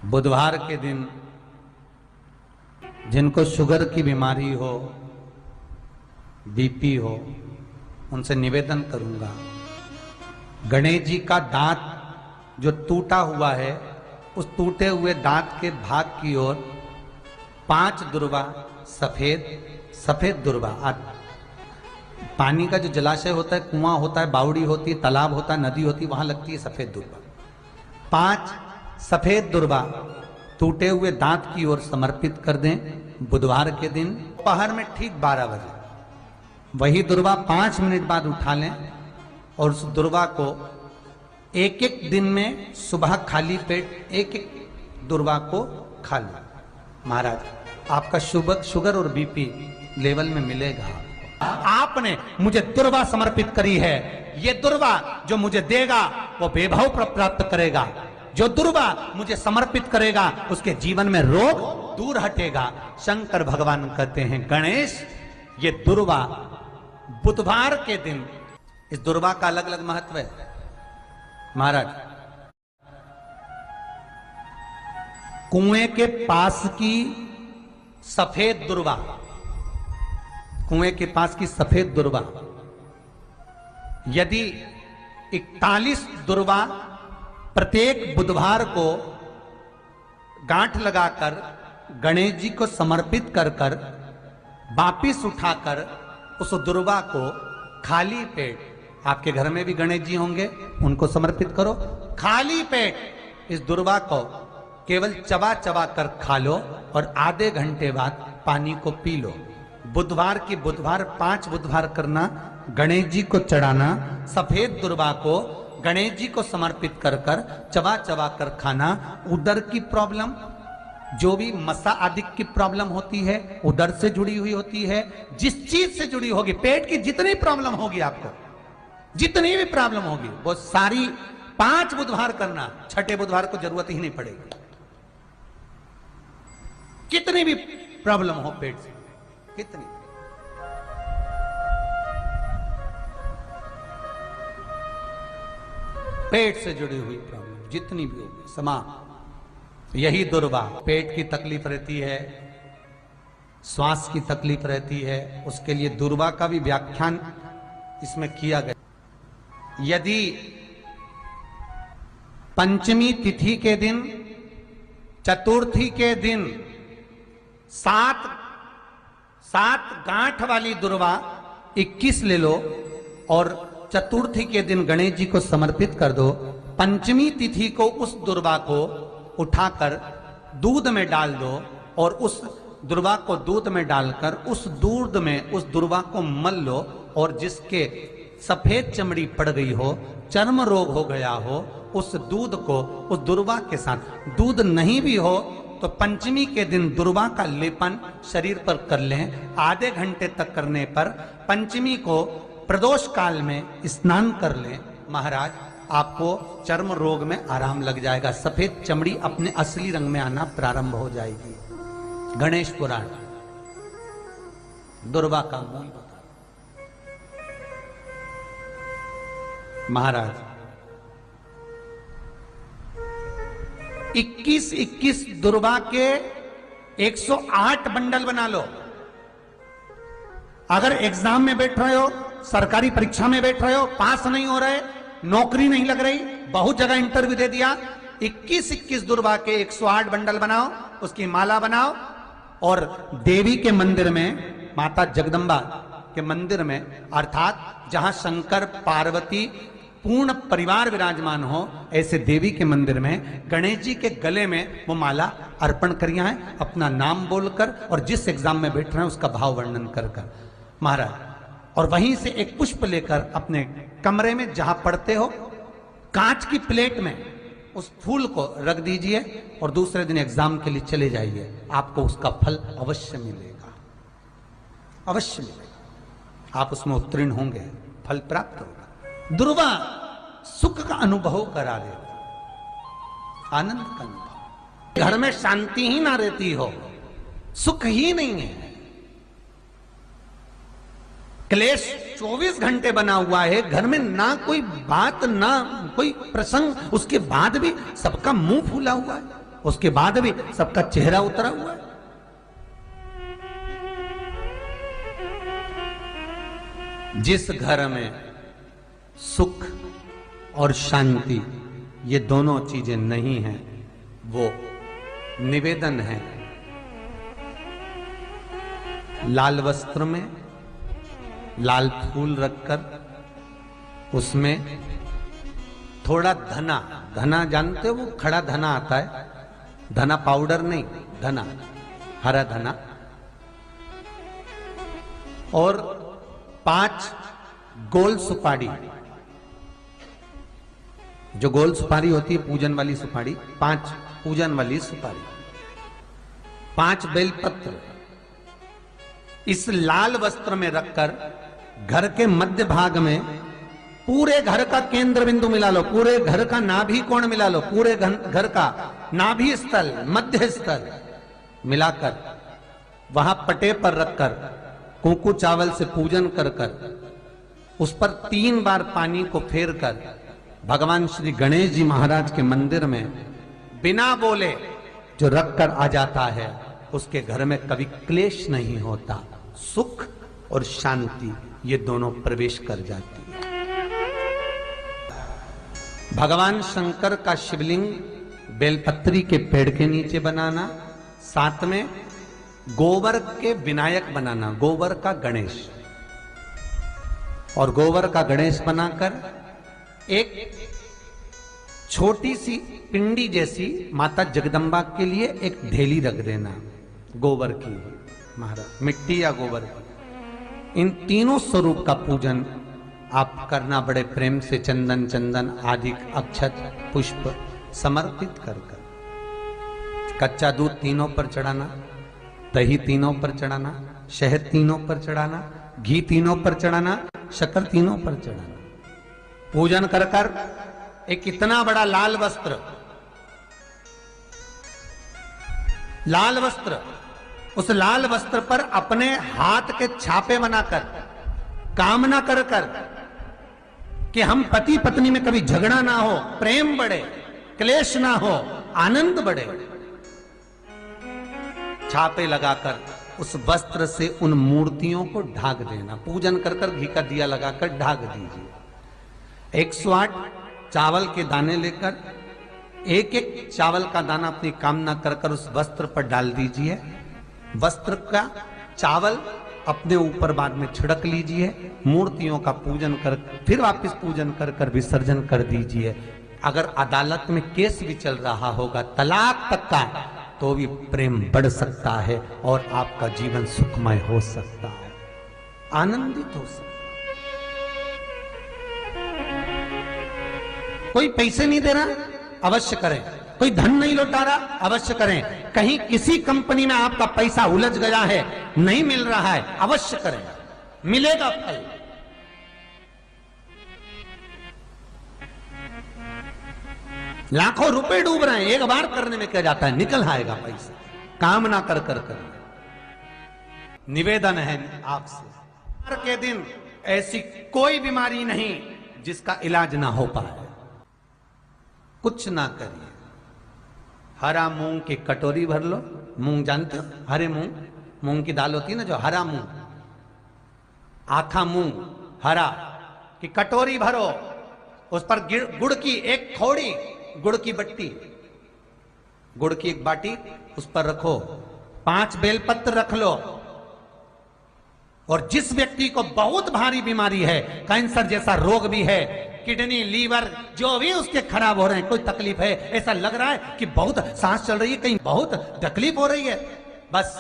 बुधवार के दिन जिनको शुगर की बीमारी हो, बीपी हो, उनसे निवेदन करूंगा, गणेश जी का दांत जो टूटा हुआ है, उस टूटे हुए दांत के भाग की ओर 5 दुर्वा सफेद दुर्वा, पानी का जो जलाशय होता है, कुआं होता है, बावड़ी होती है, तालाब होता है, नदी होती है, वहां लगती है सफेद दुर्वा। 5 सफेद दुर्वा टूटे हुए दांत की ओर समर्पित कर दें बुधवार के दिन दोपहर में ठीक 12 बजे। वही दुर्वा 5 मिनट बाद उठा लें और उस दुर्वा को एक एक दिन में सुबह खाली पेट एक दुर्वा को खा लें। महाराज, आपका शुगर और बीपी लेवल में मिलेगा। आपने मुझे दुर्वा समर्पित करी है, ये दुर्वा जो मुझे देगा वो वैभव प्राप्त करेगा। जो दुर्वा मुझे समर्पित करेगा उसके जीवन में रोग दूर हटेगा। शंकर भगवान कहते हैं, गणेश ये दुर्वा बुधवार के दिन, इस दुर्वा का अलग अलग महत्व है। महाराज, कुएं के पास की सफेद दुर्वा, कुएं के पास की सफेद दुर्वा, यदि 41 दुर्वा प्रत्येक बुधवार को गांठ लगाकर गणेश जी को समर्पित कर कर वापिस उठाकर उस दुर्वा को खाली पेट, आपके घर में भी गणेश जी होंगे, उनको समर्पित करो। खाली पेट इस दुर्वा को केवल चबा चबा कर खा लो और आधे घंटे बाद पानी को पी लो। बुधवार की बुधवार 5 बुधवार करना, गणेश जी को चढ़ाना, सफेद दुर्वा को गणेश जी को समर्पित कर कर चबा चबा कर खाना। उदर की प्रॉब्लम, जो भी मसा आदि की प्रॉब्लम होती है, उदर से जुड़ी हुई होती है, जिस चीज से जुड़ी होगी, पेट की जितनी प्रॉब्लम होगी, आपको जितनी भी प्रॉब्लम होगी, वो सारी 5 बुधवार करना। 6ठे बुधवार को जरूरत ही नहीं पड़ेगी। कितनी भी प्रॉब्लम हो पेट से, कितनी, पेट से जुड़ी हुई प्रॉब्लम जितनी भी होगी समाप्त। यही दुर्वा, पेट की तकलीफ रहती है, श्वास की तकलीफ रहती है, उसके लिए दुर्वा का भी व्याख्यान इसमें किया गया। यदि पंचमी तिथि के दिन, चतुर्थी के दिन 7 गांठ वाली दुर्वा 21 ले लो और चतुर्थी के दिन गणेश जी को समर्पित कर दो। पंचमी तिथि को उस दुर्वा को उठाकर दूध में डाल दो और उस दुर्वा को दूध में डालकर उस दूध में उस दुर्वा को मल लो, और जिसके सफेद चमड़ी पड़ गई हो, चर्म रोग हो गया हो, उस दूध को उस दुर्वा के साथ, दूध नहीं भी हो तो पंचमी के दिन दुर्वा का लेपन शरीर पर कर लें। आधे घंटे तक करने पर पंचमी को प्रदोष काल में स्नान कर लें। महाराज, आपको चर्म रोग में आराम लग जाएगा, सफेद चमड़ी अपने असली रंग में आना प्रारंभ हो जाएगी। गणेश पुराण दुर्वा का मूल बता। महाराज, 21 दुर्वा के 108 बंडल बना लो। अगर एग्जाम में बैठ रहे हो, सरकारी परीक्षा में बैठ रहे हो, पास नहीं हो रहे, नौकरी नहीं लग रही, बहुत जगह इंटरव्यू दे दिया, 21 दुर्वा के 108 बंडल बनाओ, उसकी माला बनाओ और देवी के मंदिर में, माता जगदम्बा के मंदिर में, अर्थात जहां शंकर पार्वती पूर्ण परिवार विराजमान हो, ऐसे देवी के मंदिर में गणेश जी के गले में वो माला अर्पण करिया है, अपना नाम बोलकर और जिस एग्जाम में बैठ रहे हैं उसका भाव वर्णन कर कर। महाराज, और वहीं से एक पुष्प लेकर अपने कमरे में जहां पढ़ते हो, कांच की प्लेट में उस फूल को रख दीजिए और दूसरे दिन एग्जाम के लिए चले जाइए। आपको उसका फल अवश्य मिलेगा, अवश्य मिलेगा। आप उसमें उत्तीर्ण होंगे, फल प्राप्त होगा। दुर्वा सुख का अनुभव करा देगा, आनंद का अनुभव। घर में शांति ही ना रहती हो, सुख ही नहीं है, क्लेश 24 घंटे बना हुआ है, घर में ना कोई बात ना कोई प्रसंग, उसके बाद भी सबका मुंह फूला हुआ है, उसके बाद भी सबका चेहरा उतरा हुआ है। जिस घर में सुख और शांति ये दोनों चीजें नहीं हैं, वो निवेदन है लाल वस्त्र में लाल फूल रखकर उसमें थोड़ा धना, धना जानते हो वो खड़ा धना आता है, धना पाउडर नहीं, धना, हरा धना, और 5 गोल सुपारी, जो गोल सुपारी होती है पूजन वाली सुपारी, 5 पूजन वाली सुपारी, 5 बेलपत्र इस लाल वस्त्र में रखकर घर के मध्य भाग में पूरे घर का केंद्र बिंदु मिला लो, पूरे घर का नाभि कोण मिला लो, पूरे घर का नाभि स्थल, मध्य स्थल मिलाकर वहां पटे पर रखकर कुंकू चावल से पूजन कर उस पर 3 बार पानी को फेर कर भगवान श्री गणेश जी महाराज के मंदिर में बिना बोले जो रखकर आ जाता है, उसके घर में कभी क्लेश नहीं होता, सुख और शांति ये दोनों प्रवेश कर जाती है। भगवान शंकर का शिवलिंग बेलपत्री के पेड़ के नीचे बनाना, साथ में गोबर के विनायक बनाना, गोबर का गणेश, और गोबर का गणेश बनाकर एक छोटी सी पिंडी जैसी माता जगदम्बा के लिए एक ढेली रख देना, गोबर की, महाराज मिट्टी या गोबर की। इन तीनों स्वरूप का पूजन आप करना बड़े प्रेम से, चंदन चंदन आदि अक्षत पुष्प समर्पित कर कच्चा दूध तीनों पर चढ़ाना, दही तीनों पर चढ़ाना, शहद तीनों पर चढ़ाना, घी तीनों पर चढ़ाना, शक्कर तीनों पर चढ़ाना। पूजन कर कर एक इतना बड़ा लाल वस्त्र, लाल वस्त्र, उस लाल वस्त्र पर अपने हाथ के छापे बनाकर कामना कर कर कि हम पति पत्नी में कभी झगड़ा ना हो, प्रेम बढ़े, क्लेश ना हो, आनंद बढ़े, छापे लगाकर उस वस्त्र से उन मूर्तियों को ढाक देना। पूजन कर कर घी का दिया लगाकर ढाक दीजिए। 108 चावल के दाने लेकर एक एक चावल का दाना अपनी कामना कर कर उस वस्त्र पर डाल दीजिए। वस्त्र का चावल अपने ऊपर बाद में छिड़क लीजिए, मूर्तियों का पूजन कर फिर वापस पूजन कर कर विसर्जन कर दीजिए। अगर अदालत में केस भी चल रहा होगा तलाक तक का, तो भी प्रेम बढ़ सकता है और आपका जीवन सुखमय हो सकता है, आनंदित हो सकता है। कोई पैसे नहीं दे रहा, अवश्य करें। कोई धन नहीं लौटा रहा, अवश्य करें। कहीं किसी कंपनी में आपका पैसा उलझ गया है, नहीं मिल रहा है, अवश्य करें, मिलेगा फल। लाखों रुपए डूब रहे हैं, एक बार करने में क्या जाता है, निकल आएगा पैसा, काम ना कर कर कर। निवेदन है आपसे, हर के दिन ऐसी कोई बीमारी नहीं जिसका इलाज ना हो पाए, कुछ ना करिए। हरा मूंग की कटोरी भर लो, मूंग जानते हो, हरे मूंग, मूंग की दाल होती है ना जो, हरा मूंग, आखा मूंग हरा की कटोरी भरो, उस पर गुड़ की एक थोड़ी, गुड़ की बट्टी, गुड़ की एक बाटी उस पर रखो, 5 बेलपत्र रख लो, और जिस व्यक्ति को बहुत भारी बीमारी है, कैंसर जैसा रोग भी है, किडनी लीवर जो भी उसके खराब हो रहे हैं, कोई तकलीफ है, ऐसा लग रहा है कि बहुत सांस चल रही है, कहीं बहुत तकलीफ हो रही है, बस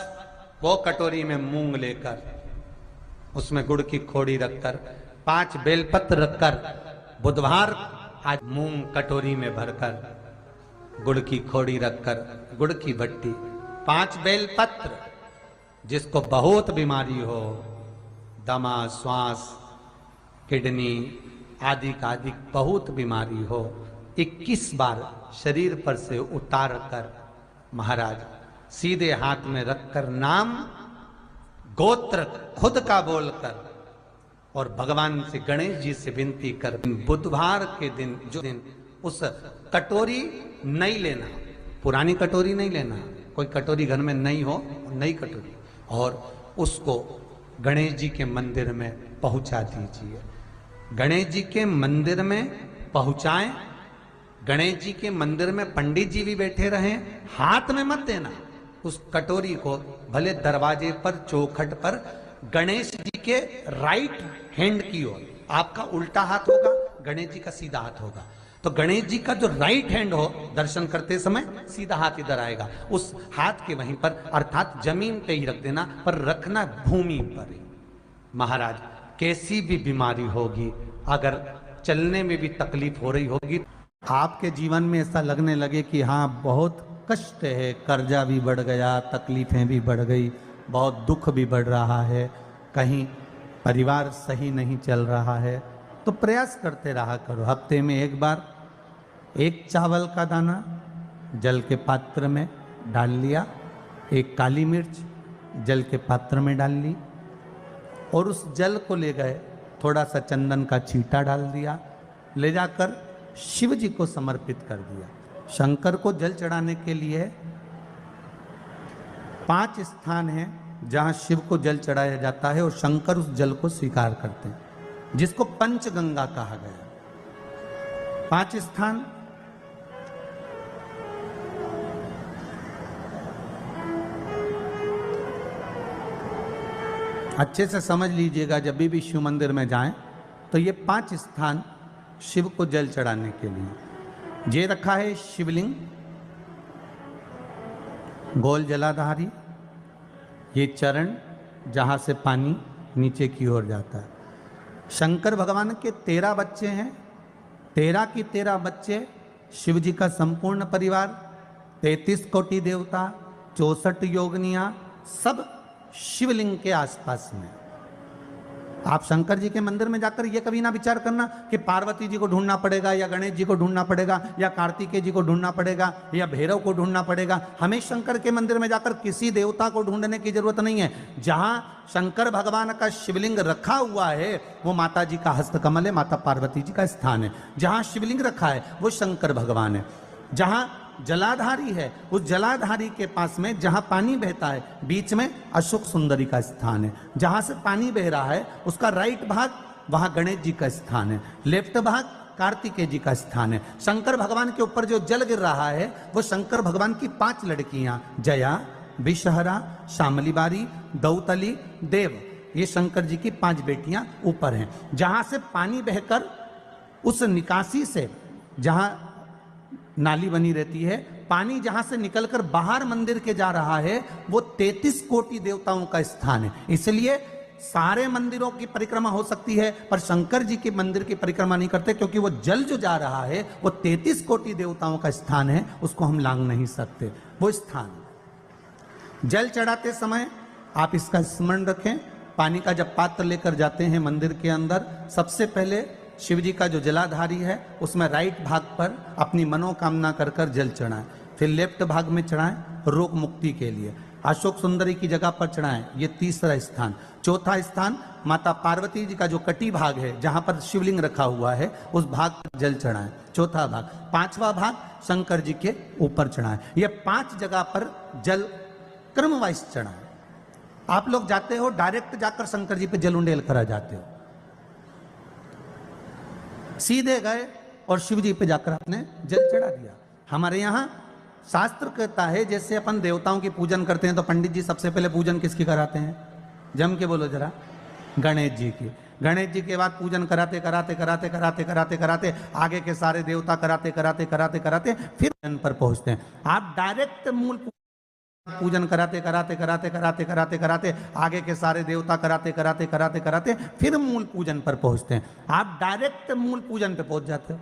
वो कटोरी में मूंग लेकर उसमें गुड़ की खोड़ी रखकर 5 बेलपत्र रखकर बुधवार आज मूंग कटोरी में भरकर गुड़ की खोड़ी रखकर गुड़ की भट्टी 5 बेलपत्र, जिसको बहुत बीमारी हो, दमा, श्वास, किडनी आदि का आदि बहुत बीमारी हो, 21 बार शरीर पर से उतार कर महाराज सीधे हाथ में रखकर नाम गोत्र खुद का बोलकर और भगवान से गणेश जी से विनती कर बुधवार के दिन, जो दिन उस कटोरी नहीं लेना, पुरानी कटोरी नहीं लेना, कोई कटोरी घर में नहीं हो, नई कटोरी, और उसको गणेश जी के मंदिर में पहुंचा दीजिए। गणेश जी के मंदिर में पहुंचाएं, गणेश जी के मंदिर में पंडित जी भी बैठे रहें, हाथ में मत देना उस कटोरी को, भले दरवाजे पर चौखट पर गणेश जी के राइट हैंड की ओर, आपका उल्टा हाथ होगा, गणेश जी का सीधा हाथ होगा, तो गणेश जी का जो राइट हैंड हो दर्शन करते समय सीधा हाथ इधर आएगा, उस हाथ के वहीं पर अर्थात जमीन पे ही रख देना, पर रखना भूमि पर ही। महाराज कैसी भी बीमारी होगी, अगर चलने में भी तकलीफ हो रही होगी, आपके जीवन में ऐसा लगने लगे कि हाँ बहुत कष्ट है, कर्जा भी बढ़ गया, तकलीफें भी बढ़ गई, बहुत दुख भी बढ़ रहा है, कहीं परिवार सही नहीं चल रहा है, तो प्रयास करते रहा करो। हफ्ते में एक बार एक चावल का दाना जल के पात्र में डाल लिया, एक काली मिर्च जल के पात्र में डाल ली, और उस जल को ले गए, थोड़ा सा चंदन का छींटा डाल दिया, ले जाकर शिव जी को समर्पित कर दिया। शंकर को जल चढ़ाने के लिए 5 स्थान हैं जहां शिव को जल चढ़ाया जाता है, और शंकर उस जल को स्वीकार करते हैं, जिसको पंचगंगा कहा गया। 5 स्थान अच्छे से समझ लीजिएगा, जब भी शिव मंदिर में जाएं तो ये 5 स्थान शिव को जल चढ़ाने के लिए ये रखा है। शिवलिंग, गोल जलाधारी, ये चरण जहाँ से पानी नीचे की ओर जाता है। शंकर भगवान के 13 बच्चे हैं, 13 की 13 बच्चे, शिव जी का संपूर्ण परिवार, 33 कोटि देवता, 64 योगनियाँ, सब शिवलिंग के आसपास में। आप शंकर जी के मंदिर में जाकर ये कभी ना विचार करना कि पार्वती जी को ढूंढना पड़ेगा, या गणेश जी को ढूंढना पड़ेगा, या कार्तिकेय जी को ढूंढना पड़ेगा, या भैरव को ढूंढना पड़ेगा। हमें शंकर के मंदिर में जाकर किसी देवता को ढूंढने की जरूरत नहीं है। जहां शंकर भगवान का शिवलिंग रखा हुआ है वो माता जी का हस्तकमल है, माता पार्वती जी का स्थान है। जहां शिवलिंग रखा है वो शंकर भगवान है। जहां जलाधारी है, उस जलाधारी के पास में जहां पानी बहता है, बीच में अशोक सुंदरी का स्थान है। जहां से पानी बह रहा है उसका राइट भाग, वहां गणेश जी का स्थान है, लेफ्ट भाग कार्तिकेय जी का स्थान है। शंकर भगवान के ऊपर जो जल गिर रहा है वो शंकर भगवान की 5 लड़कियां, जया, विषहरा, शामलीबारी, दौतली, देव, ये शंकर जी की 5 बेटियां ऊपर हैं। जहां से पानी बहकर उस निकासी से, जहां नाली बनी रहती है, पानी जहां से निकलकर बाहर मंदिर के जा रहा है वो 33 कोटि देवताओं का स्थान है। इसलिए सारे मंदिरों की परिक्रमा हो सकती है, पर शंकर जी के मंदिर की परिक्रमा नहीं करते, क्योंकि वो जल जो जा रहा है वो 33 कोटि देवताओं का स्थान है, उसको हम लांघ नहीं सकते। वो स्थान जल चढ़ाते समय आप इसका स्मरण रखें। पानी का जब पात्र लेकर जाते हैं मंदिर के अंदर, सबसे पहले शिव जी का जो जलाधारी है उसमें राइट भाग पर अपनी मनोकामना कर कर जल चढ़ाएं, फिर लेफ्ट भाग में चढ़ाएं रोग मुक्ति के लिए, अशोक सुंदरी की जगह पर चढ़ाएं, ये तीसरा स्थान। चौथा स्थान माता पार्वती जी का जो कटी भाग है जहां पर शिवलिंग रखा हुआ है उस भाग पर जल चढ़ाएं, चौथा भाग। 5वां भाग शंकर जी के ऊपर चढ़ाएं। ये 5 जगह पर जल क्रम वाइज चढ़ाएं। आप लोग जाते हो डायरेक्ट जाकर शंकर जी पे जल उंडेल करा जाते हो, सीधे गए और शिव जी पे जाकर आपने जल चढ़ा दिया। हमारे यहाँ शास्त्र कहता है जैसे अपन देवताओं की पूजन करते हैं तो पंडित जी सबसे पहले पूजन किसकी कराते हैं? जम के बोलो जरा, गणेश जी की। गणेश जी के बाद पूजन कराते कराते कराते कराते कराते कराते आगे के सारे देवता कराते कराते कराते कराते फिर जन पर पहुंचते हैं। आप डायरेक्ट मूल पूजन कराते कराते कराते कराते कराते कराते आगे के सारे देवता कराते कराते कराते कराते फिर मूल पूजन पर पहुंचते हैं। आप डायरेक्ट मूल पूजन पे पहुंच जाते हो।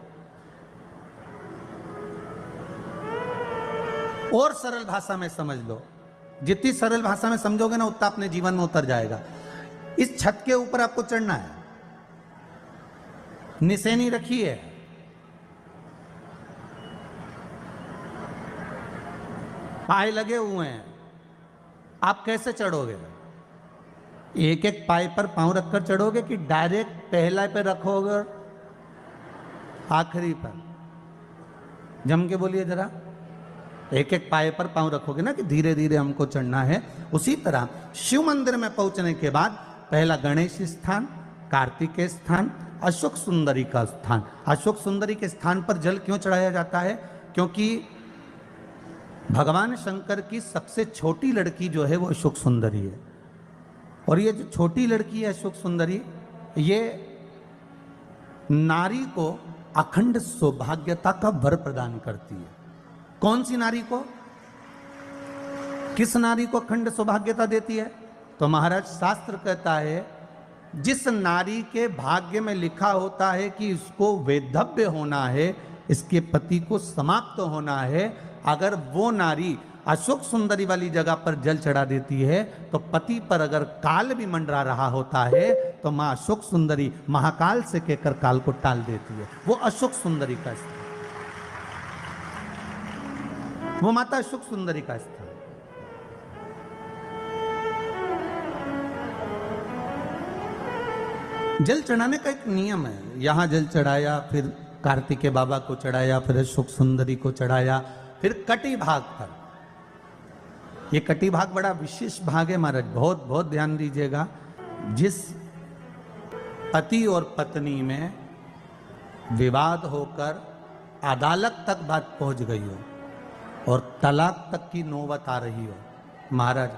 और सरल भाषा में समझ लो, जितनी सरल भाषा में समझोगे ना उतना अपने जीवन में उतर जाएगा। इस छत के ऊपर आपको चढ़ना है, निशानी रखी है, पाए लगे हुए हैं, आप कैसे चढ़ोगे? एक एक पाए पर पांव रखकर चढ़ोगे कि डायरेक्ट पहला पे रखोगे आखिरी पर? जम के बोलिए जरा। एक एक पाए पर पांव रखोगे ना कि धीरे धीरे हमको चढ़ना है। उसी तरह शिव मंदिर में पहुंचने के बाद पहला गणेश स्थान, कार्तिकेय स्थान, अशोक सुंदरी का स्थान। अशोक सुंदरी के स्थान पर जल क्यों चढ़ाया जाता है? क्योंकि भगवान शंकर की सबसे छोटी लड़की जो है वो अशोक सुंदरी है। और ये जो छोटी लड़की है अशोक सुंदरी, ये नारी को अखंड सौभाग्यता का वर प्रदान करती है। कौन सी नारी को? किस नारी को अखंड सौभाग्यता देती है? तो महाराज शास्त्र कहता है जिस नारी के भाग्य में लिखा होता है कि इसको वैधव्य होना है, इसके पति को समाप्त होना है, अगर वो नारी अशोक सुंदरी वाली जगह पर जल चढ़ा देती है तो पति पर अगर काल भी मंडरा रहा होता है तो मां अशोक सुंदरी महाकाल से कहकर काल को टाल देती है। वो अशोक सुंदरी का स्थान, वो माता अशोक सुंदरी का स्थान। जल चढ़ाने का एक नियम है। यहां जल चढ़ाया, फिर कार्तिकेय बाबा को चढ़ाया, फिर अशोक सुंदरी को चढ़ाया, फिर कटी भाग पर। ये कटी भाग बड़ा विशेष भाग है महाराज, बहुत बहुत ध्यान दीजिएगा। जिस पति और पत्नी में विवाद होकर अदालत तक बात पहुंच गई हो और तलाक तक की नौबत आ रही हो, महाराज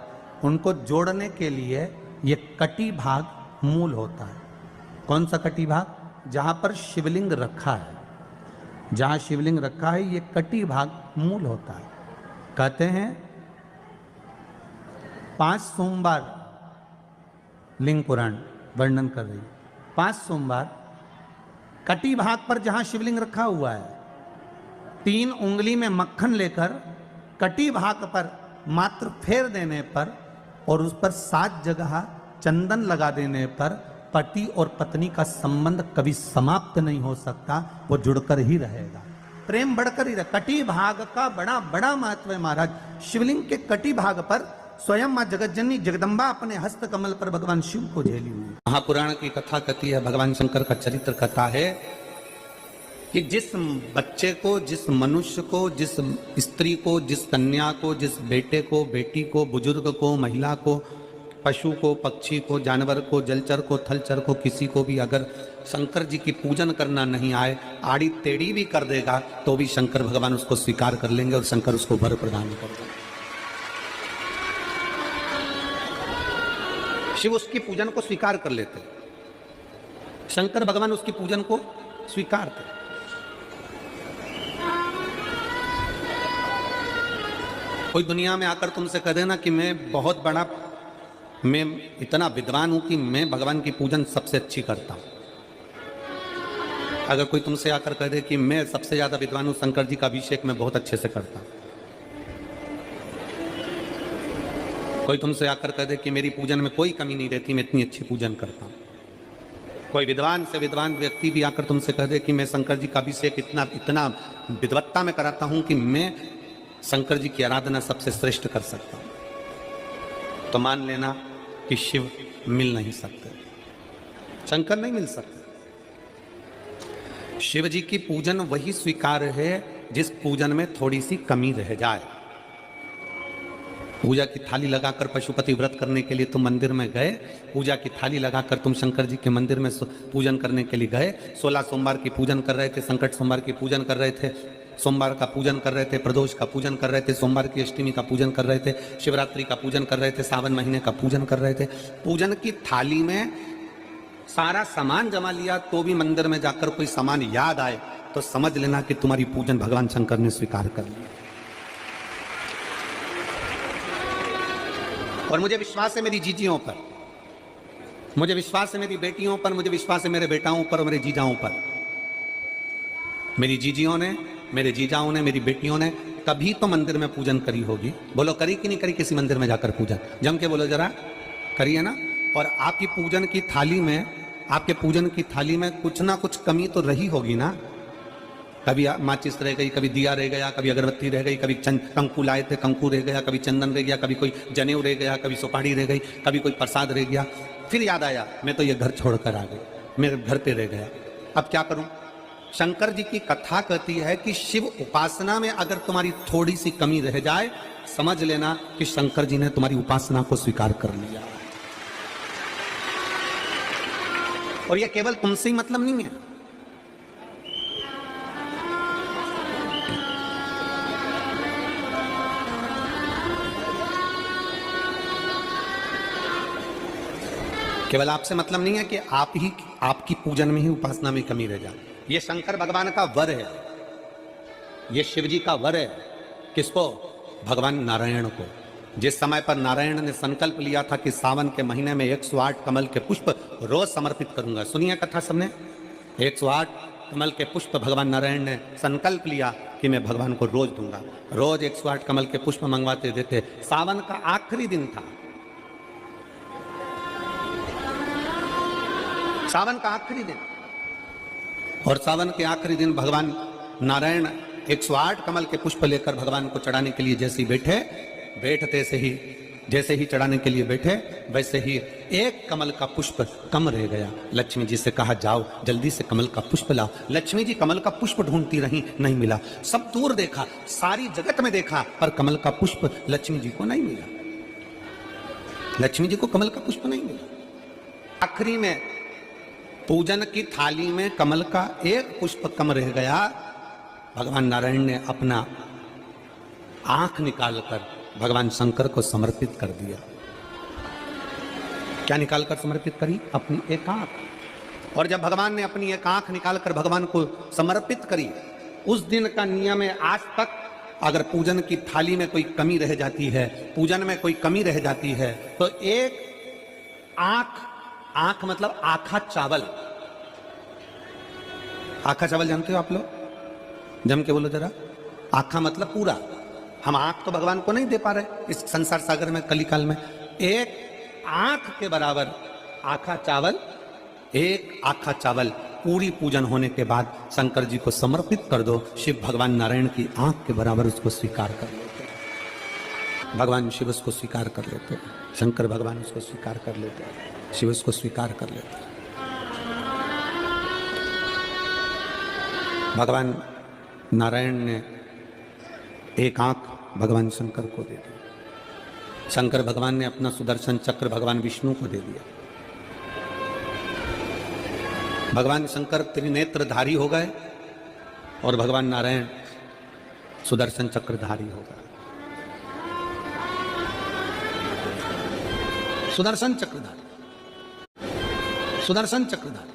उनको जोड़ने के लिए ये कटी भाग मूल होता है। कौन सा कटी भाग? जहां पर शिवलिंग रखा है, जहां शिवलिंग रखा है ये कटी भाग मूल होता है। कहते हैं 5 सोमवार, लिंग पुराण वर्णन कर रही है, 5 सोमवार कटी भाग पर जहां शिवलिंग रखा हुआ है, 3 उंगली में मक्खन लेकर कटी भाग पर मात्र फेर देने पर और उस पर 7 जगह चंदन लगा देने पर पति और पत्नी का संबंध कभी समाप्त नहीं हो सकता, वो जुड़कर ही रहेगा, प्रेम बढ़कर ही रहेगा। कटी भाग का बड़ा बड़ा महत्व है महाराज। शिवलिंग के कटी भाग पर स्वयं मां जगतजननी जगदम्बा अपने हस्त कमल पर भगवान शिव को झेली हुई। महापुराण की कथा कहती है, भगवान शंकर का चरित्र कथा है कि जिस बच्चे को, जिस मनुष्य को, जिस स्त्री को, जिस कन्या को, जिस बेटे को, बेटी को, बुजुर्ग को, महिला को, पशु को, पक्षी को, जानवर को, जलचर को, थलचर को, किसी को भी अगर शंकर जी की पूजन करना नहीं आए, आड़ी टेढ़ी भी कर देगा तो भी शंकर भगवान उसको स्वीकार कर लेंगे और शंकर उसको वर प्रदान कर देंगे। शिव उसकी पूजन को स्वीकार कर लेते, शंकर भगवान उसकी पूजन को स्वीकार करते। कोई दुनिया में आकर तुमसे कह देना कि मैं इतना विद्वान हूं कि मैं भगवान की पूजन सबसे अच्छी करता हूं। अगर कोई तुमसे आकर कह दे कि मैं सबसे ज्यादा विद्वान हूं, शंकर जी का अभिषेक मैं बहुत अच्छे से करता हूं। कोई तुमसे आकर कह दे कि मेरी पूजन में कोई कमी नहीं रहती, मैं इतनी अच्छी पूजन करता हूं। कोई विद्वान से विद्वान व्यक्ति भी आकर तुमसे कह दे कि मैं शंकर जी का अभिषेक इतना विद्वत्ता में कराता हूं कि मैं शंकर जी की आराधना सबसे श्रेष्ठ कर सकता हूं, तो मान लेना कि शिव मिल नहीं सकते, शंकर नहीं मिल सकते। शिव जी की पूजन वही स्वीकार है जिस पूजन में थोड़ी सी कमी रह जाए। पूजा की थाली लगाकर पशुपति व्रत करने के लिए तुम मंदिर में गए, पूजा की थाली लगाकर तुम शंकर जी के मंदिर में पूजन करने के लिए गए, 16 सोमवार की पूजन कर रहे थे, संकट सोमवार की पूजन कर रहे थे, सोमवार का पूजन कर रहे थे, प्रदोष का पूजन कर रहे थे, सोमवार की अष्टमी का पूजन कर रहे थे, शिवरात्रि का पूजन कर रहे थे, सावन महीने का पूजन कर रहे थे। पूजन की थाली में सारा सामान जमा लिया तो भी मंदिर में जाकर कोई सामान याद आए तो समझ लेना कि तुम्हारी पूजन भगवान शंकर ने स्वीकार कर लिया। और मुझे विश्वास है मेरी जीजियों पर, मुझे विश्वास है मेरी बेटियों पर, मुझे विश्वास है मेरे बेटाओं पर और मेरे जीजाओं पर। मेरी जीजियों ने, मेरे जीजाओं ने, मेरी बेटियों ने कभी तो मंदिर में पूजन करी होगी। बोलो करी कि नहीं करी किसी मंदिर में जाकर पूजन? जम के बोलो जरा, करी है ना? और आपकी पूजन की थाली में, आपके पूजन की थाली में कुछ ना कुछ कमी तो रही होगी ना। कभी माचिस रह गई, कभी दिया रह गया, कभी अगरबत्ती रह गई, कभी कंकु लाए थे कंकु रह गया, कभी चंदन रह गया, कभी कोई जनेऊ रह गया, कभी सुपारी रह गई, कभी कोई प्रसाद रह गया। फिर याद आया मैं तो ये घर छोड़कर आ गई, मेरे घर पे रह गया, अब क्या करूं? शंकर जी की कथा कहती है कि शिव उपासना में अगर तुम्हारी थोड़ी सी कमी रह जाए, समझ लेना कि शंकर जी ने तुम्हारी उपासना को स्वीकार कर लिया। और यह केवल तुमसे ही मतलब नहीं है, केवल आपसे मतलब नहीं है कि आपकी पूजन में ही उपासना में कमी रह जाए। ये शंकर भगवान का वर है, ये शिव जी का वर है। किसको? भगवान नारायण को। जिस समय पर नारायण ने संकल्प लिया था कि सावन के महीने में 108 कमल के पुष्प रोज समर्पित करूंगा। सुनिए कथा सबने, 108 कमल के पुष्प भगवान नारायण ने संकल्प लिया कि मैं भगवान को रोज दूंगा। रोज 108 कमल के पुष्प मंगवाते देते। सावन का आखिरी दिन था, सावन का आखिरी दिन, और सावन के आखिरी दिन भगवान नारायण 108 कमल के पुष्प लेकर भगवान को चढ़ाने के लिए जैसे ही बैठते से ही जैसे ही चढ़ाने के लिए बैठे, वैसे ही एक कमल का पुष्प कम रह गया। लक्ष्मी जी से कहा जाओ जल्दी से कमल का पुष्प लाओ। लक्ष्मी जी कमल का पुष्प ढूंढती रही, नहीं मिला। सब दूर देखा, सारी जगत में देखा, पर कमल का पुष्प लक्ष्मी जी को नहीं मिला। लक्ष्मी जी को कमल का पुष्प नहीं मिला। आखिरी में पूजन की थाली में कमल का एक पुष्प कम रह गया। भगवान नारायण ने अपना आंख निकालकर भगवान शंकर को समर्पित कर दिया। क्या निकालकर समर्पित करी? अपनी एक आंख। और जब भगवान ने अपनी एक आंख निकालकर भगवान को समर्पित करी, उस दिन का नियम है आज तक, अगर पूजन की थाली में कोई कमी रह जाती है, पूजन में कोई कमी रह जाती है, तो एक आंख मतलब आखा चावल। आखा चावल जानते हो आप लोग? जम के बोलो जरा। आखा मतलब पूरा। हम आंख तो भगवान को नहीं दे पा रहे इस संसार सागर में, कलिकाल में। एक आंख के बराबर आखा चावल, एक आखा चावल पूरी पूजन होने के बाद शंकर जी को समर्पित कर दो। शिव भगवान नारायण की आंख के बराबर उसको स्वीकार कर लेते हैं। भगवान शिव उसको स्वीकार कर लेते हैं, शंकर भगवान उसको स्वीकार कर लेते हैं, शिव उसको स्वीकार कर लेते हैं। भगवान नारायण ने एक आंख भगवान शंकर को दे दी। शंकर भगवान ने अपना सुदर्शन चक्र भगवान विष्णु को दे दिया। भगवान शंकर त्रिनेत्रधारी हो गए और भगवान नारायण सुदर्शन चक्रधारी हो गए। सुदर्शन चक्रधारी, सुदर्शन चक्रधारी।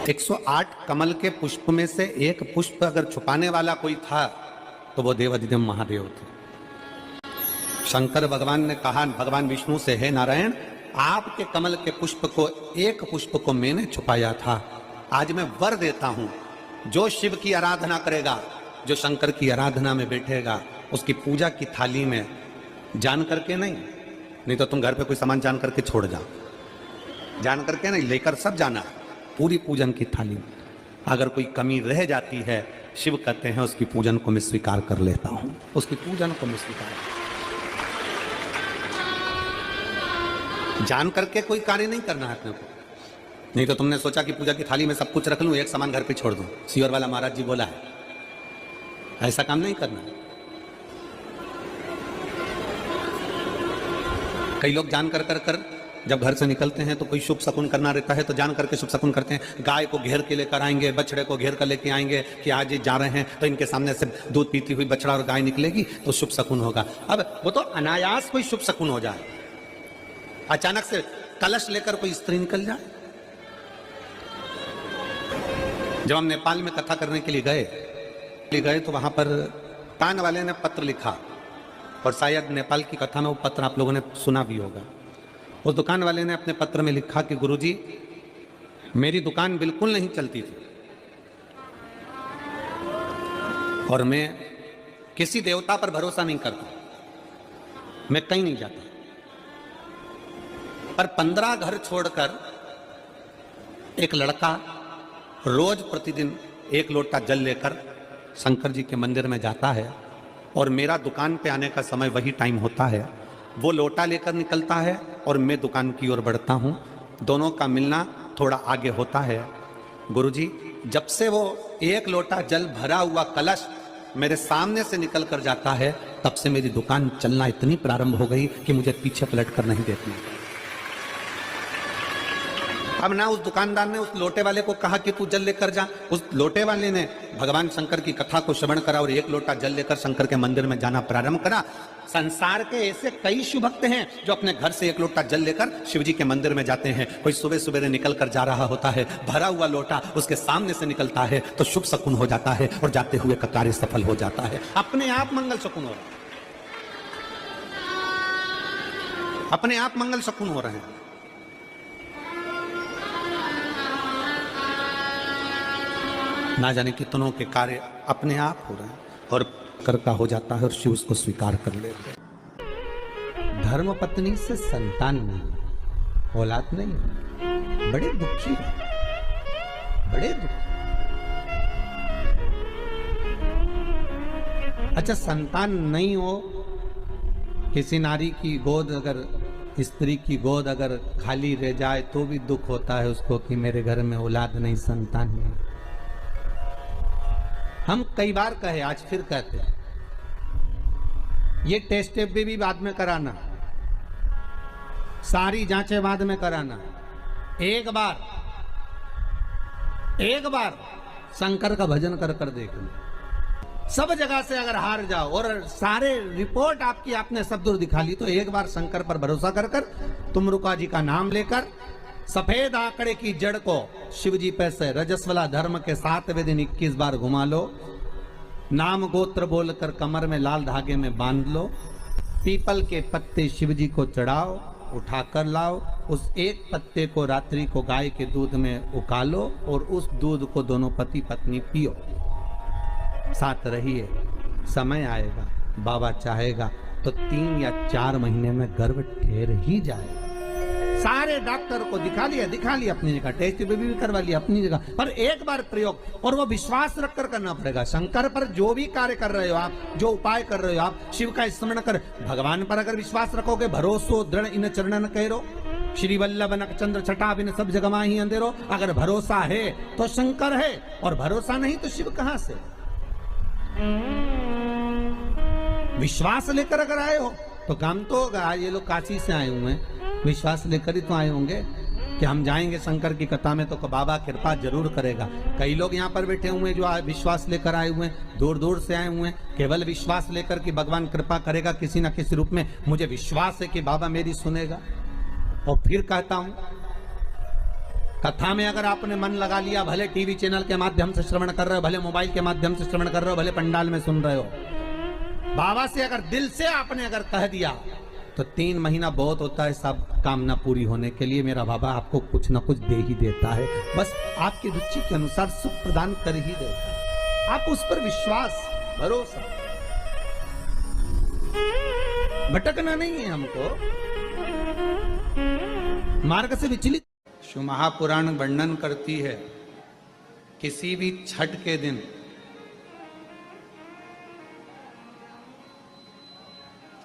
108 कमल के पुष्प में से एक पुष्प अगर छुपाने वाला कोई था तो वो देवाधिदेव महादेव थे। शंकर भगवान ने कहा भगवान विष्णु से, हे नारायण, आपके कमल के पुष्प को, एक पुष्प को मैंने छुपाया था। आज मैं वर देता हूं, जो शिव की आराधना करेगा, जो शंकर की आराधना में बैठेगा, उसकी पूजा की थाली में जान करके नहीं तो तुम घर पे कोई सामान जान करके छोड़ जाओ, जान करके नहीं, लेकर सब जाना। पूरी पूजन की थाली में अगर कोई कमी रह जाती है, शिव कहते हैं उसकी पूजन को मैं स्वीकार कर लेता हूं, उसकी पूजन को मैं स्वीकार। जान करके कोई कार्य नहीं करना है अपने को। नहीं तो तुमने सोचा कि पूजा की थाली में सब कुछ रख लूं, एक सामान घर पे छोड़ दूं। सियोर वाला महाराज जी बोला है, ऐसा काम नहीं करना। कई लोग जान कर जब घर से निकलते हैं तो कोई शुभ शकुन करना रहता है तो जान करके शुभ शकुन करते हैं। गाय को घेर के लेकर आएंगे, बछड़े को घेर कर लेके आएंगे कि आज ये जा रहे हैं तो इनके सामने से दूध पीती हुई बछड़ा और गाय निकलेगी तो शुभ शकुन होगा। अब वो तो अनायास कोई शुभ शकुन हो जाए, अचानक से कलश लेकर कोई स्त्री निकल जाए। जब हम नेपाल में कथा करने के लिए गए तो वहां पर कान वाले ने पत्र लिखा, और शायद नेपाल की कथा में वो पत्र आप लोगों ने सुना भी होगा। उस दुकान वाले ने अपने पत्र में लिखा कि गुरुजी, मेरी दुकान बिल्कुल नहीं चलती थी और मैं किसी देवता पर भरोसा नहीं करता, मैं कहीं नहीं जाता, पर 15 घर छोड़कर एक लड़का रोज प्रतिदिन 1 लोटा जल लेकर शंकर जी के मंदिर में जाता है और मेरा दुकान पे आने का समय वही टाइम होता है। वो लोटा लेकर निकलता है और मैं दुकान की ओर बढ़ता हूँ। दोनों का मिलना थोड़ा आगे होता है। गुरुजी, जब से वो एक लोटा जल भरा हुआ कलश मेरे सामने से निकल कर जाता है, तब से मेरी दुकान चलना इतनी प्रारंभ हो गई कि मुझे पीछे पलट कर नहीं देखना। अब ना उस दुकानदार ने उस लोटे वाले को कहा कि तू जल लेकर जा, उस लोटे वाले ने भगवान शंकर की कथा को श्रवण करा और एक लोटा जल लेकर शंकर के मंदिर में जाना प्रारंभ करा। संसार के ऐसे कई शिव भक्त हैं जो अपने घर से एक लोटा जल लेकर शिव जी के मंदिर में जाते हैं। कोई सुबह सुबह निकल कर जा रहा होता है, भरा हुआ लोटा उसके सामने से निकलता है तो शुभ शकुन हो जाता है और जाते हुए का कार्य सफल हो जाता है। अपने आप मंगल शकुन हो रहा है, अपने आप मंगल शकुन हो रहे हैं। ना जाने कितनों के कार्य अपने आप हो रहे हैं और कर का हो जाता है और शिव उसको स्वीकार कर लेते हैं। धर्म पत्नी से संतान नहीं, औलाद नहीं, बड़े दुखी है, बड़े दुखी। अच्छा, संतान नहीं हो, किसी नारी की गोद अगर, स्त्री की गोद अगर खाली रह जाए तो भी दुख होता है उसको कि मेरे घर में औलाद नहीं, संतान नहीं। हम कई बार कहे, आज फिर कहते हैं, ये टेस्ट भी बाद में कराना, सारी जांचें बाद में कराना। एक बार शंकर का भजन कर कर देखना। सब जगह से अगर हार जाओ और सारे रिपोर्ट आपकी आपने सब दूर दिखा ली, तो एक बार शंकर पर भरोसा कर कर तुमरुका जी का नाम लेकर सफेद आंकड़े की जड़ को शिवजी पे से रजस्वला धर्म के 7वें दिन 21 बार घुमा लो। नाम गोत्र बोलकर कमर में लाल धागे में बांध लो। पीपल के पत्ते शिवजी को चढ़ाओ, उठाकर लाओ। उस एक पत्ते को रात्रि को गाय के दूध में उकालो और उस दूध को दोनों पति पत्नी पियो। साथ रहिए, समय आएगा, बाबा चाहेगा तो 3 या 4 महीने में गर्भ ठहर ही जाएगा। सारे डॉक्टर को दिखा लिया अपनी जगह, टेस्ट भी करवा लिया अपनी जगह, पर एक बार प्रयोग, और वो विश्वास रखकर करना पड़ेगा। शंकर पर जो भी कार्य कर रहे हो आप, जो उपाय कर रहे हो आप, शिव का स्मरण कर, भगवान पर अगर विश्वास रखोगे, भरोसो दृढ़ इन चरणन करो, श्री वल्लभ नख चंद्र छटा बिन सब जगमा ही अंधेरो। अगर भरोसा है तो शंकर है, और भरोसा नहीं तो शिव कहां से। विश्वास लेकर अगर आए हो तो काम तो होगा। ये लोग काशी से आए हुए हैं, विश्वास लेकर ही तो आए होंगे कि हम जाएंगे शंकर की कथा में तो बाबा कृपा जरूर करेगा। कई लोग यहाँ पर बैठे हुए हैं जो विश्वास लेकर आए हुए हैं, दूर दूर से आए हुए हैं, केवल विश्वास लेकर कि भगवान कृपा करेगा किसी न किसी रूप में। मुझे विश्वास है कि बाबा मेरी सुनेगा। और फिर कहता हूं, कथा में अगर आपने मन लगा लिया, भले टीवी चैनल के माध्यम से श्रवण कर रहे हो, भले मोबाइल के माध्यम से श्रवण कर रहे हो, भले पंडाल में सुन रहे हो, बाबा से अगर दिल से आपने अगर कह दिया तो 3 महीना बहुत होता है सब कामना पूरी होने के लिए। मेरा बाबा आपको कुछ ना कुछ दे ही देता है, बस आपकी रुचि के अनुसार सुख प्रदान कर ही देता है। आप उस पर विश्वास, भरोसा, भटकना नहीं है हमको, मार्ग से विचलित। शिव महापुराण वर्णन करती है, किसी भी छठ के दिन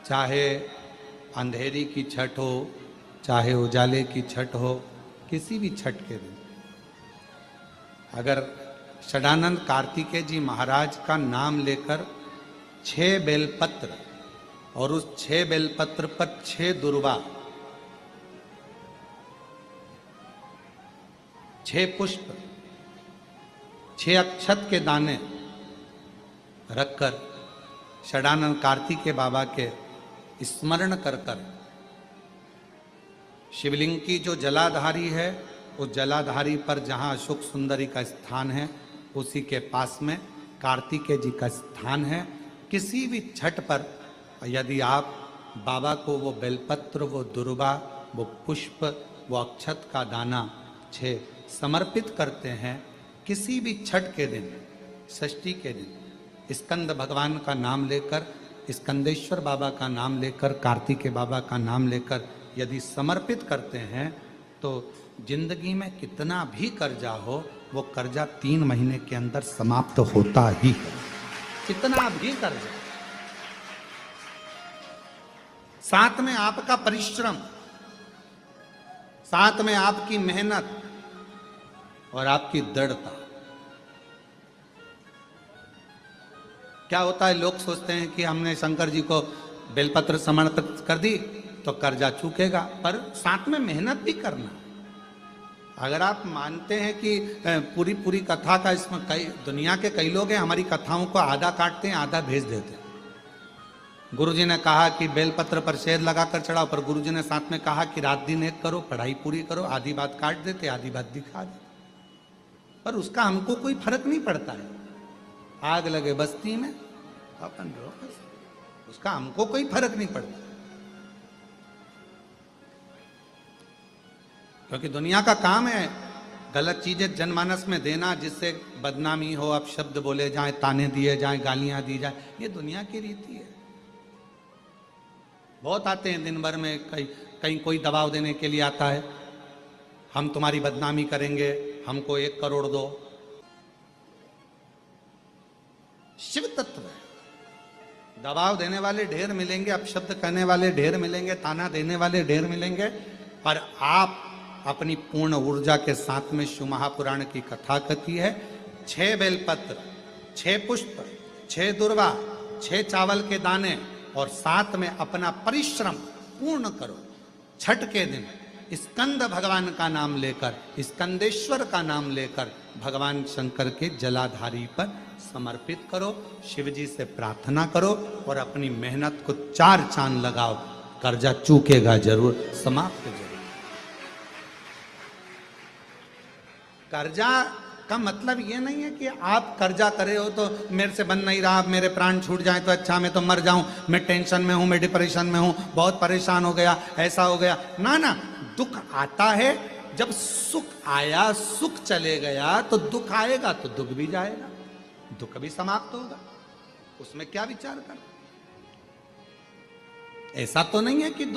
चाहे अंधेरी की छठ हो, चाहे उजाले की छठ हो, किसी भी छठ के दिन अगर षडानंद कार्तिकेय जी महाराज का नाम लेकर 6 बेलपत्र और उस 6 बेलपत्र पर 6 दुर्वा, 6 पुष्प, 6 अक्षत के दाने रखकर षडानंद कार्तिकेय बाबा के स्मरण कर कर शिवलिंग की जो जलाधारी है, उस जलाधारी पर जहाँ अशोक सुंदरी का स्थान है, उसी के पास में कार्तिकेय जी का स्थान है। किसी भी छठ पर यदि आप बाबा को वो बेलपत्र, वो दुर्वा, वो पुष्प, वो अक्षत का दाना 6 समर्पित करते हैं, किसी भी छठ के दिन, षष्ठी के दिन स्कंद भगवान का नाम लेकर, स्कंदेश्वर बाबा का नाम लेकर, कार्तिकेय बाबा का नाम लेकर यदि समर्पित करते हैं तो जिंदगी में कितना भी कर्जा हो, वो कर्जा 3 महीने के अंदर समाप्त होता ही है। कितना भी कर्जा, साथ में आपका परिश्रम, साथ में आपकी मेहनत, और आपकी दृढ़ता। क्या होता है, लोग सोचते हैं कि हमने शंकर जी को बेलपत्र समर्पित कर दी तो कर्जा चूकेगा, पर साथ में मेहनत भी करना। अगर आप मानते हैं कि पूरी पूरी कथा का इसमें कई दुनिया के कई लोग हैं, हमारी कथाओं को आधा काटते हैं आधा भेज देते हैं। गुरुजी ने कहा कि बेलपत्र पर शेर लगाकर चढ़ाओ, पर गुरुजी ने साथ में कहा कि रात दिन एक करो, पढ़ाई पूरी करो, आधी बात काट देते आधी बात दिखा देते, पर उसका हमको कोई फर्क नहीं पड़ता है। आग लगे बस्ती में अपन रहो, उसका हमको कोई फर्क नहीं पड़ता, क्योंकि दुनिया का काम है गलत चीजें जनमानस में देना, जिससे बदनामी हो, अब शब्द बोले जाए, ताने दिए जाए, गालियां दी जाए, ये दुनिया की रीति है। बहुत आते हैं दिन भर में, कहीं कोई दबाव देने के लिए आता है, हम तुम्हारी बदनामी करेंगे, हमको 1 करोड़ दो। शिव तत्व है, दबाव देने वाले ढेर मिलेंगे, अपशब्द कहने वाले ढेर मिलेंगे, ताना देने वाले ढेर मिलेंगे, पर आप अपनी पूर्ण ऊर्जा के साथ में शिव महापुराण की कथा कहती है। 6 बेलपत्र, 6 पुष्प, 6 दुर्वा, 6 चावल के दाने और साथ में अपना परिश्रम पूर्ण करो। छठ के दिन स्कंद भगवान का नाम लेकर, स्कंदेश्वर का नाम लेकर भगवान शंकर के जलाधारी पर समर्पित करो, शिव जी से प्रार्थना करो और अपनी मेहनत को 4 चांद लगाओ, कर्जा चूकेगा जरूर, समाप्त जरूर। कर्जा का मतलब ये नहीं है कि आप कर्जा करे हो तो मेरे से बन नहीं रहा, मेरे प्राण छूट जाए तो अच्छा, मैं तो मर जाऊं, मैं टेंशन में हूं, मैं डिप्रेशन में हूं, बहुत परेशान हो गया, ऐसा हो गया। ना ना, दुख आता है, जब सुख आया, सुख चले गया, तो दुख आएगा तो दुख भी जाएगा, दुख भी समाप्त होगा, उसमें क्या विचार कर। ऐसा तो नहीं है कि